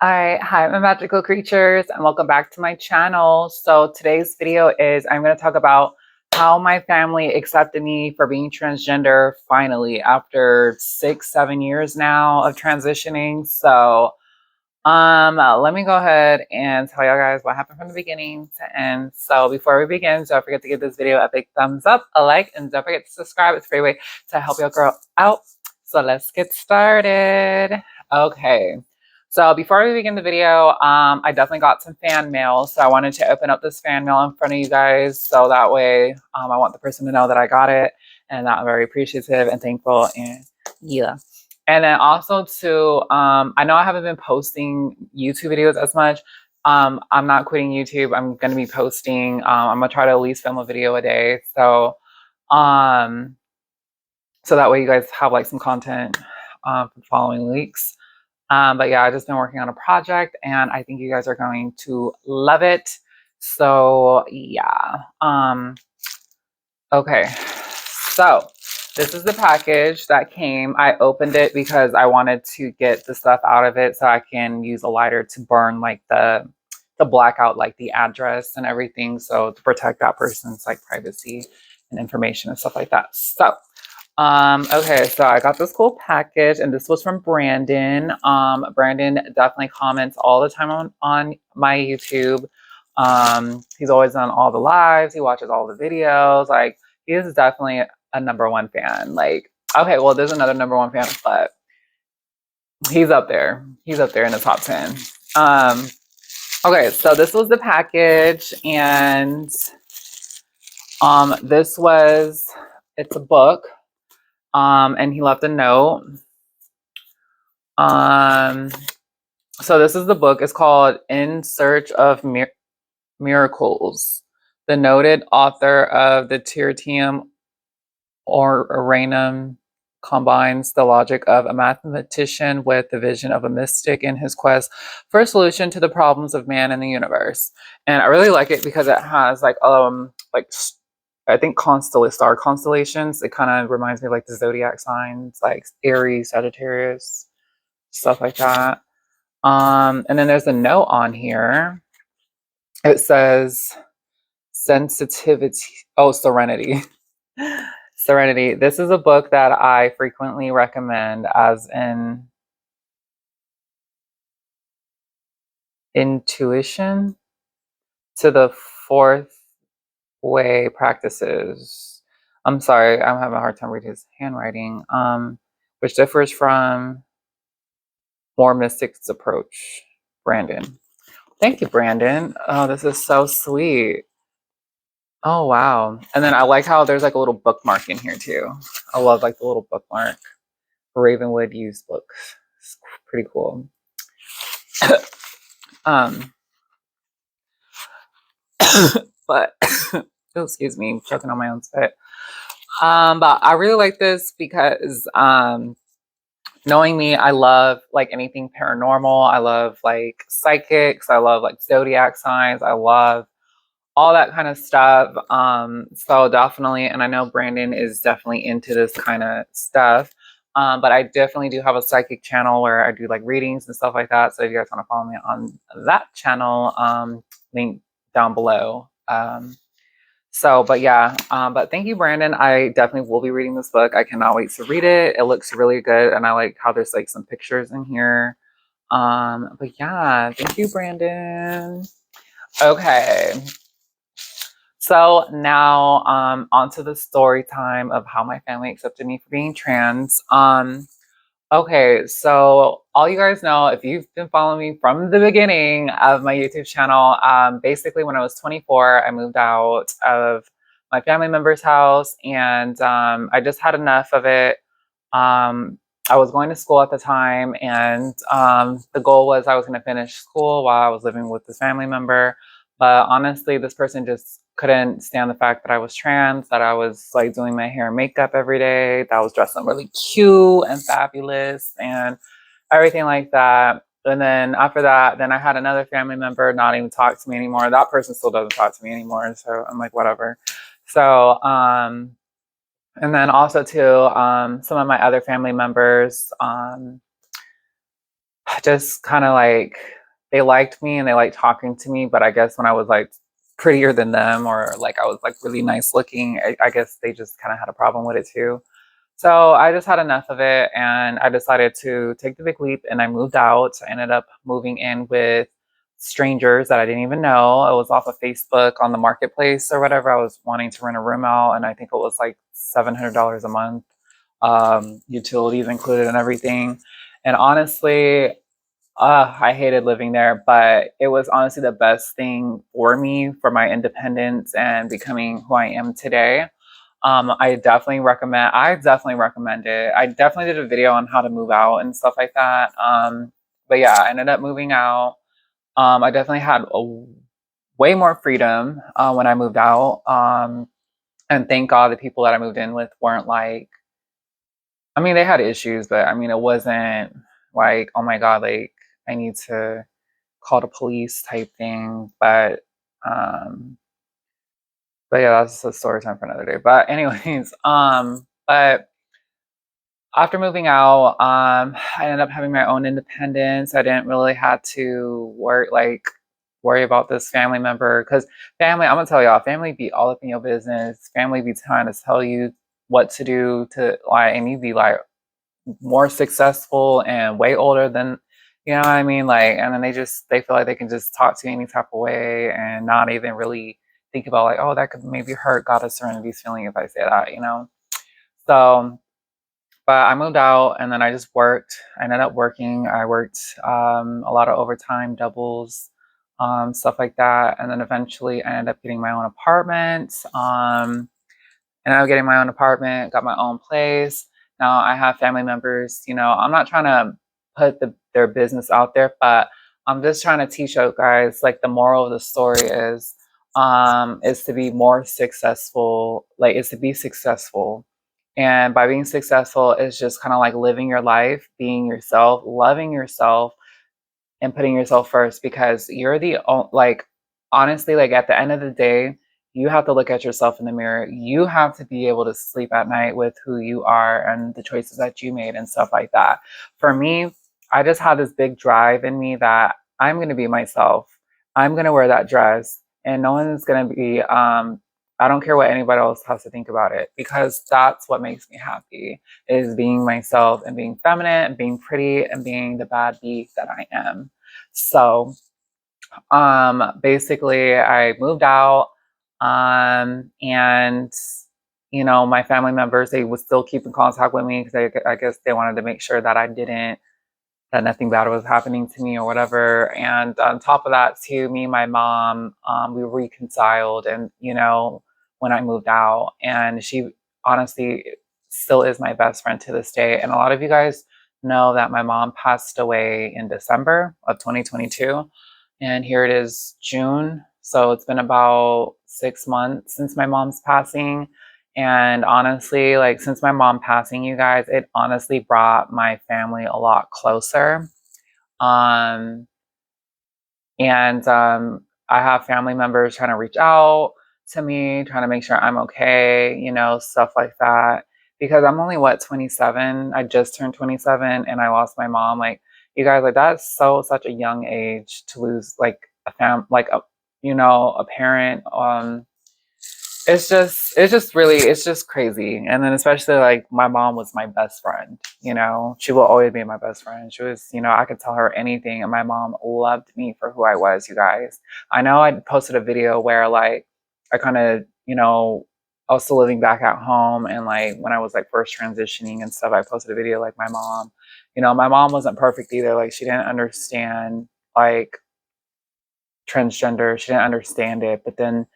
Alright, hi my magical creatures and welcome back to my channel. So today's video is I'm going to talk about how my family accepted me for being transgender finally after 6-7 years now of transitioning. So let me go ahead and tell y'all guys what happened from the beginning to end. So before we begin, don't forget to give this video a big thumbs up, a like, and don't forget to subscribe. It's a great way to help your girl out. So let's get started. Okay. So before we begin the video, I definitely got some fan mail. So I wanted to open up this fan mail in front of you guys. So that way I want the person to know that I got it and that I'm very appreciative and thankful. And yeah. And then also too, I know I haven't been posting YouTube videos as much. I'm not quitting YouTube. I'm going to be posting, I'm going to try to at least film a video a day. So that way you guys have like some content for the following weeks. But yeah, I've just been working on a project and I think you guys are going to love it. So yeah. Okay. So this is the package that came. I opened it because I wanted to get the stuff out of it so I can use a lighter to burn like to black out like the address and everything. So to protect that person's like privacy and information and stuff like that. So okay, so I got this cool package and this was from Brandon. Brandon definitely comments all the time on my YouTube. He's always on all the lives, he watches all the videos. Like he is definitely a #1 fan. Like, okay, well there's another #1 fan, but he's up there. He's up there in the top 10. Okay, so this was the package and it's a book. And he left a note. So this is the book. It's called In Search of Miracles. The noted author of the Cureton or Aranum combines the logic of a mathematician with the vision of a mystic in his quest for a solution to the problems of man and the universe. And I really like it because it has like I think star constellations. It kind of reminds me of like the zodiac signs, like Aries, Sagittarius, stuff like that. And then there's a note on here. It says sensitivity. Oh, serenity. Serenity. This is a book that I frequently recommend as an intuition to the fourth way practices. I'm sorry, I'm having a hard time reading his handwriting. Which differs from more mystics approach. Brandon. Thank you, Brandon. Oh, this is so sweet. Oh, wow. And then I like how there's like a little bookmark in here too. I love like the little bookmark. Ravenwood used books. It's pretty cool. But oh, excuse me, I'm choking on my own spit. But I really like this because knowing me, I love like anything paranormal. I love like psychics. I love like zodiac signs. I love all that kind of stuff. So definitely, and I know Brandon is definitely into this kind of stuff. But I definitely do have a psychic channel where I do like readings and stuff like that. So if you guys want to follow me on that channel, link down below. But yeah, but thank you, Brandon. I definitely will be reading this book. I cannot wait to read it. It looks really good. And I like how there's like some pictures in here. But yeah, thank you, Brandon. Okay. So now on to the story time of how my family accepted me for being trans. Okay, so all you guys know, if you've been following me from the beginning of my YouTube channel, basically when I was 24, I moved out of my family member's house and I just had enough of it. I was going to school at the time and the goal was I was going to finish school while I was living with this family member. But honestly, this person just couldn't stand the fact that I was trans, that I was like doing my hair and makeup every day, that I was dressed up really cute and fabulous and everything like that. And then after that, then I had another family member not even talk to me anymore. That person still doesn't talk to me anymore. So I'm like, whatever. So, and then also too, some of my other family members, just kind of like, they liked me and they liked talking to me, but I guess when I was like prettier than them, or like I was like really nice looking, I guess they just kind of had a problem with it too. So I just had enough of it and I decided to take the big leap and I moved out. I ended up moving in with strangers that I didn't even know. It was off of Facebook on the marketplace or whatever. I was wanting to rent a room out and I think it was like $700 a month, utilities included and everything. And honestly, I hated living there, but it was honestly the best thing for me for my independence and becoming who I am today. I definitely recommend it. I definitely did a video on how to move out and stuff like that. But yeah, I ended up moving out. I definitely had way more freedom when I moved out. And thank God the people that I moved in with weren't like, I mean, they had issues, but I mean, it wasn't like, oh my God, like I need to call the police type thing. Um, but yeah, that's a story time for another day. But anyways, but after moving out, I ended up having my own independence. I didn't really have to worry about this family member because family. I'm gonna tell y'all, family be all up in your business. Family be trying to tell you what to do to like, and you be like more successful and way older than you know what I mean. Like, and then they feel like they can just talk to you any type of way and not even really think about like, oh, that could maybe hurt Goddess Serenity's feeling if I say that, you know. So but I moved out and then I just worked. I ended up working. I worked a lot of overtime, doubles, stuff like that. And then eventually I ended up getting my own apartment. And I'm getting my own apartment, got my own place. Now I have family members, you know, I'm not trying to put their business out there, but I'm just trying to teach you guys like the moral of the story is to be more successful, like is to be successful. And by being successful is just kind of like living your life, being yourself, loving yourself, and putting yourself first because you're like honestly like at the end of the day you have to look at yourself in the mirror. You have to be able to sleep at night with who you are and the choices that you made and stuff like that. For me, I just have this big drive in me that I'm going to be myself. I'm going to wear that dress and no one's going to be I don't care what anybody else has to think about it because that's what makes me happy is being myself and being feminine and being pretty and being the bad bee that I am. So, basically I moved out, and you know, my family members, they would still keep in contact with me because I guess they wanted to make sure that that nothing bad was happening to me or whatever. And on top of that, too, me and my mom, we reconciled. And, you know, when I moved out, and she honestly still is my best friend to this day. And a lot of you guys know that my mom passed away in December of 2022. And here it is, June. So it's been about 6 months since my mom's passing. And honestly, like since my mom passing, you guys, it honestly brought my family a lot closer. Um, and I have family members trying to reach out to me, trying to make sure I'm okay, you know, stuff like that. Because I'm only what 27. I just turned 27, and I lost my mom. Like you guys, like that's such a young age to lose like like a you know a parent. It's just crazy. And then especially like my mom was my best friend, you know, she will always be my best friend. She was, you know, I could tell her anything and my mom loved me for who I was, you guys. I know I posted a video where like I kind of, you know, I was still living back at home and like when I was like first transitioning and stuff, I posted a video like my mom, you know, my mom wasn't perfect either. Like she didn't understand like transgender. She didn't understand it. But then,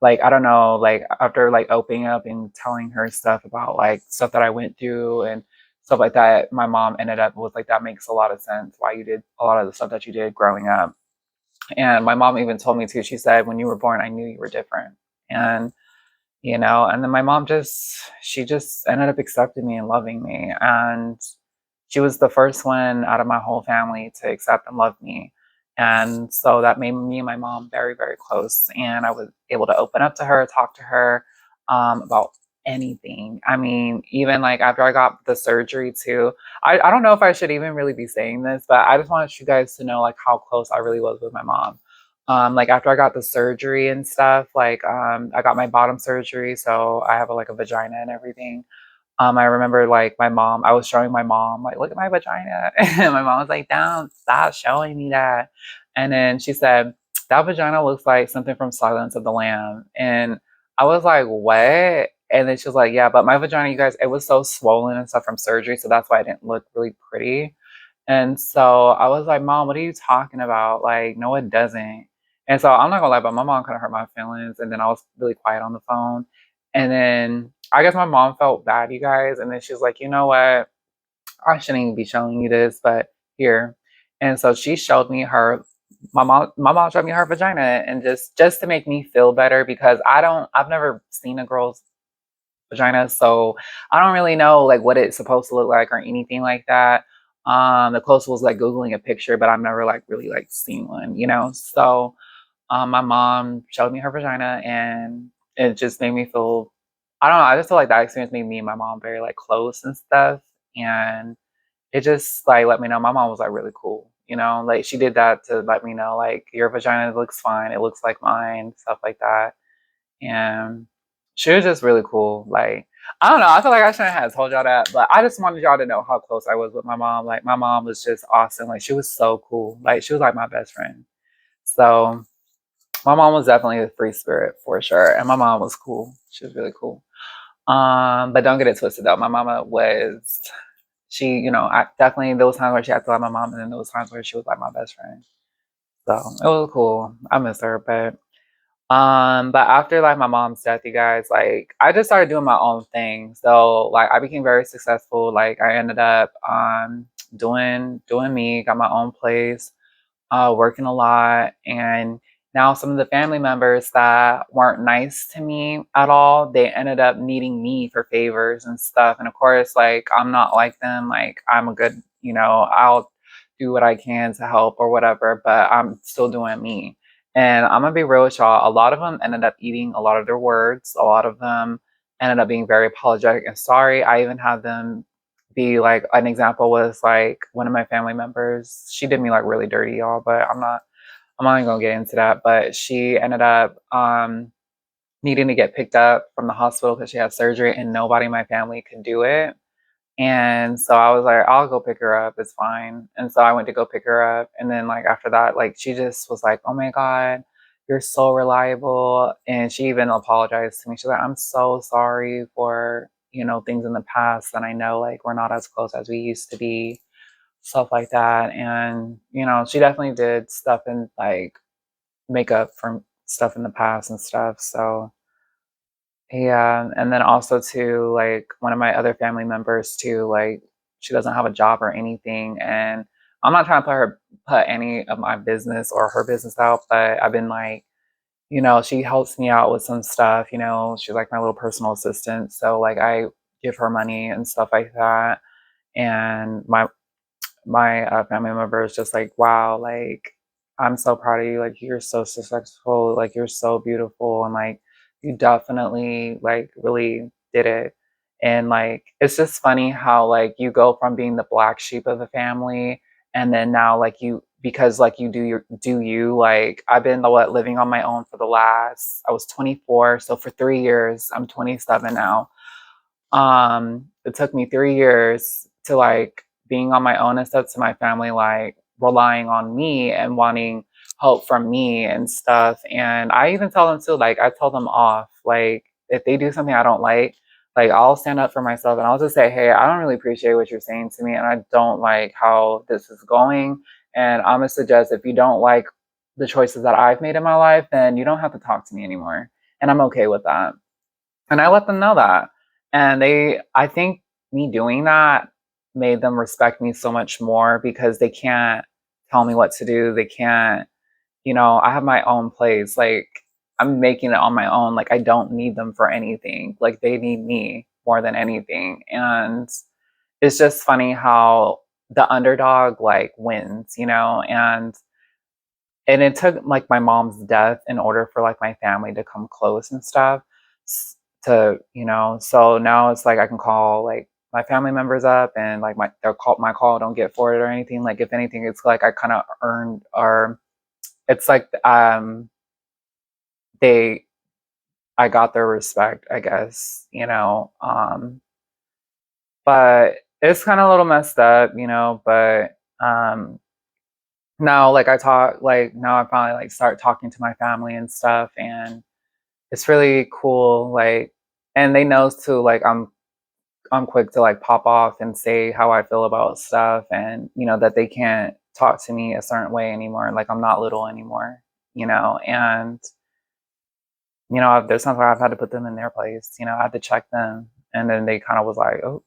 like, I don't know, like after like opening up and telling her stuff about like stuff that I went through and stuff like that, my mom ended up with like, that makes a lot of sense why you did a lot of the stuff that you did growing up. And my mom even told me too, she said, when you were born, I knew you were different. And, you know, and then my mom she just ended up accepting me and loving me. And she was the first one out of my whole family to accept and love me. And so that made me and my mom very, very close. And I was able to open up to her, talk to her about anything. I mean, even like after I got the surgery too, I don't know if I should even really be saying this, but I just wanted you guys to know like how close I really was with my mom. Like after I got the surgery and stuff, like I got my bottom surgery, so I have like a vagina and everything. I remember like I was showing my mom, like, look at my vagina. And my mom was like, don't stop showing me that. And then she said, that vagina looks like something from Silence of the Lamb. And I was like, what? And then she was like, yeah, but my vagina, you guys, it was so swollen and stuff from surgery. So that's why it didn't look really pretty. And so I was like, Mom, what are you talking about? Like, no, it doesn't. And so I'm not gonna lie, but my mom kind of hurt my feelings. And then I was really quiet on the phone. And then I guess my mom felt bad, you guys. And then she was like, you know what? I shouldn't even be showing you this, but here. And so she showed me my mom showed me her vagina, and just to make me feel better, because I've never seen a girl's vagina, so I don't really know like what it's supposed to look like or anything like that. The closest was like Googling a picture, but I've never like really like seen one, you know? So my mom showed me her vagina, and it just made me feel, I don't know, I just feel like that experience made me and my mom very like close and stuff. And it just like let me know my mom was like really cool, you know, like she did that to let me know like your vagina looks fine, it looks like mine, stuff like that. And she was just really cool. Like, I don't know, I feel like I shouldn't have told y'all that, but I just wanted y'all to know how close I was with my mom. Like my mom was just awesome. Like she was so cool. Like she was like my best friend. So my mom was definitely a free spirit for sure. And my mom was cool. She was really cool. But don't get it twisted though. My mama was, she, you know, I definitely those times where she had to like my mom, and then those times where she was like my best friend. So it was cool. I miss her, but after like my mom's death, you guys, like I just started doing my own thing. So like I became very successful. Like I ended up doing me, got my own place, working a lot. And now some of the family members that weren't nice to me at all, they ended up needing me for favors and stuff. And of course, like I'm not like them. Like I'm a good, you know, I'll do what I can to help or whatever, but I'm still doing me. And I'm gonna be real with y'all. A lot of them ended up eating a lot of their words. A lot of them ended up being very apologetic and sorry. I even had them be like, an example was like one of my family members, she did me like really dirty, y'all, but I'm not even gonna get into that. But she ended up needing to get picked up from the hospital because she had surgery, and nobody in my family could do it. And so I was like, I'll go pick her up, it's fine. And so I went to go pick her up, and then like after that, like she just was like, oh my god, you're so reliable. And she even apologized to me. She's like, I'm so sorry for, you know, things in the past, and I know like we're not as close as we used to be, stuff like that. And you know, she definitely did stuff and like make up for stuff in the past and stuff. So yeah, and then also too, like one of my other family members too, like she doesn't have a job or anything, and I'm not trying to put any of my business or her business out, but I've been like, you know, she helps me out with some stuff, you know, she's like my little personal assistant, so like I give her money and stuff like that. And my family member is just like, wow, like I'm so proud of you, like you're so successful, like you're so beautiful, and like you definitely like really did it. And like it's just funny how like you go from being the black sheep of the family, and then now like you, because like you do you, like I've been living on my own for the last, I was 24, so for 3 years, I'm 27 now. It took me 3 years to like being on my own and stuff, to my family like relying on me and wanting help from me and stuff. And I even tell them too, like I tell them off, like if they do something I don't like I'll stand up for myself, and I'll just say, hey, I don't really appreciate what you're saying to me, and I don't like how this is going. And I'm gonna suggest, if you don't like the choices that I've made in my life, then you don't have to talk to me anymore. And I'm okay with that. And I let them know that. And I think me doing that made them respect me so much more, because they can't tell me what to do. They can't, you know, I have my own place. Like I'm making it on my own. Like I don't need them for anything. Like they need me more than anything. And it's just funny how the underdog like wins, you know. And it took like my mom's death in order for like my family to come close and stuff, to, so now it's like I can call like my family members up and like my call don't get forwarded or anything. Like if anything, it's like I kind of earned, or it's like they I got their respect, I guess, but it's kind of a little messed up, but now like now I finally like start talking to my family and stuff, and it's really cool, like, and they know too, like I'm quick to like pop off and say how I feel about stuff, and that they can't talk to me a certain way anymore, like I'm not little anymore, and there's times where I've had to put them in their place, I had to check them, and then they kind of was like, oh,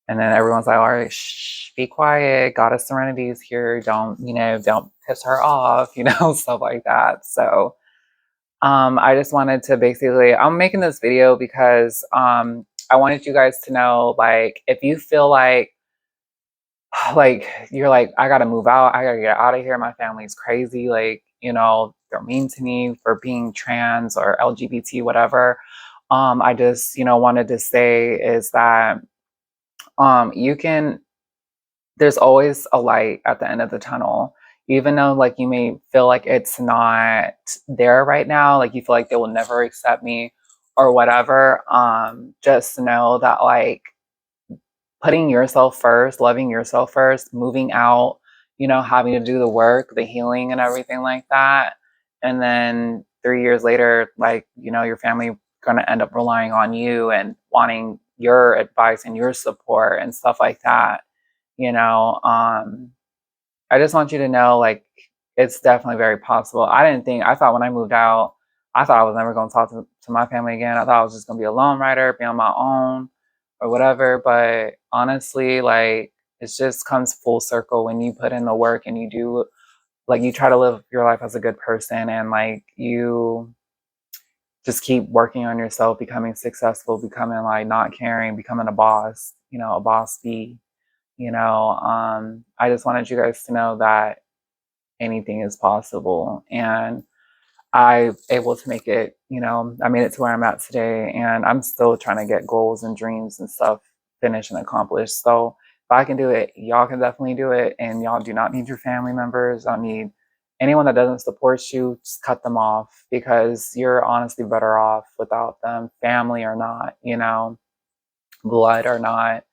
and then everyone's like, all right, shh, be quiet, goddess serenity is here, don't piss her off, stuff like that. So I just wanted to basically, I'm making this video because I wanted you guys to know, like, if you feel like you're like, I gotta move out, I gotta get out of here, my family's crazy, like, they're mean to me for being trans or LGBT, whatever. I just, wanted to say is that you can, there's always a light at the end of the tunnel. Even though like you may feel like it's not there right now, like you feel like they will never accept me or whatever, just know that like putting yourself first, loving yourself first, moving out, having to do the work, the healing and everything like that. And then 3 years later, like, your family gonna end up relying on you and wanting your advice and your support and stuff like that. You know, I just want you to know, like, it's definitely very possible. I thought when I moved out, I thought I was never going to talk to my family again. I thought I was just going to be a lone writer, be on my own or whatever. But honestly, like, it just comes full circle when you put in the work and you do, like, you try to live your life as a good person, and like you just keep working on yourself, becoming successful, becoming like not caring, becoming a boss, a boss bee. I just wanted you guys to know that anything is possible, and I able to make it, I made it to where I'm at today, and I'm still trying to get goals and dreams and stuff finished and accomplished. So if I can do it, y'all can definitely do it, and y'all do not need your family members. I need anyone that doesn't support you, just cut them off, because you're honestly better off without them, family or not, blood or not.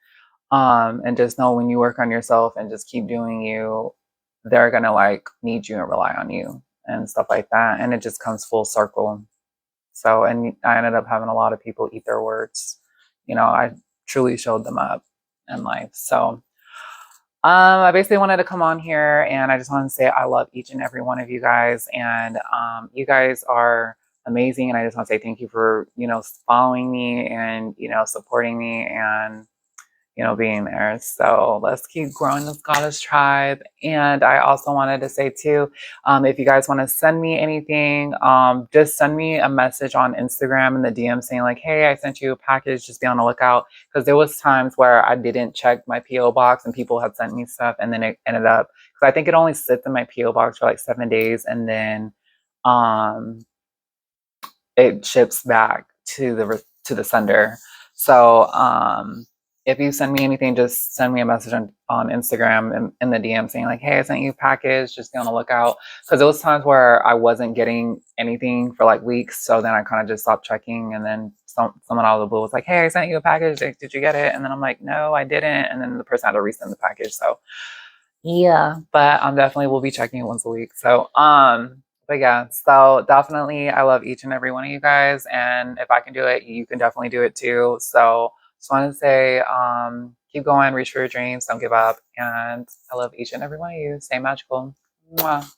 And just know when you work on yourself and just keep doing you, they're gonna like need you and rely on you and stuff like that. And it just comes full circle. So, and I ended up having a lot of people eat their words. I truly showed them up in life. So, I basically wanted to come on here and I just wanted to say I love each and every one of you guys, and you guys are amazing. And I just want to say thank you for following me and supporting me and being there. So let's keep growing this goddess tribe. And I also wanted to say too, if you guys want to send me anything, just send me a message on Instagram in the DM saying like, hey, I sent you a package, just be on the lookout. Because there was times where I didn't check my PO box and people had sent me stuff, and then it ended up, because I think it only sits in my PO box for like 7 days, and then it ships back to the sender. So if you send me anything, just send me a message on Instagram in the DM saying like, hey, I sent you a package, just be on the lookout. Because there was times where I wasn't getting anything for like weeks, so then I kind of just stopped checking, and then someone out of the blue was like, hey, I sent you a package, did you get it? And then I'm like, no, I didn't. And then the person had to resend the package. So yeah, but I'm definitely will be checking it once a week. So but yeah, so definitely I love each and every one of you guys, and if I can do it, you can definitely do it too. So just want to say keep going, reach for your dreams, don't give up, and I love each and every one of you. Stay magical. Mwah.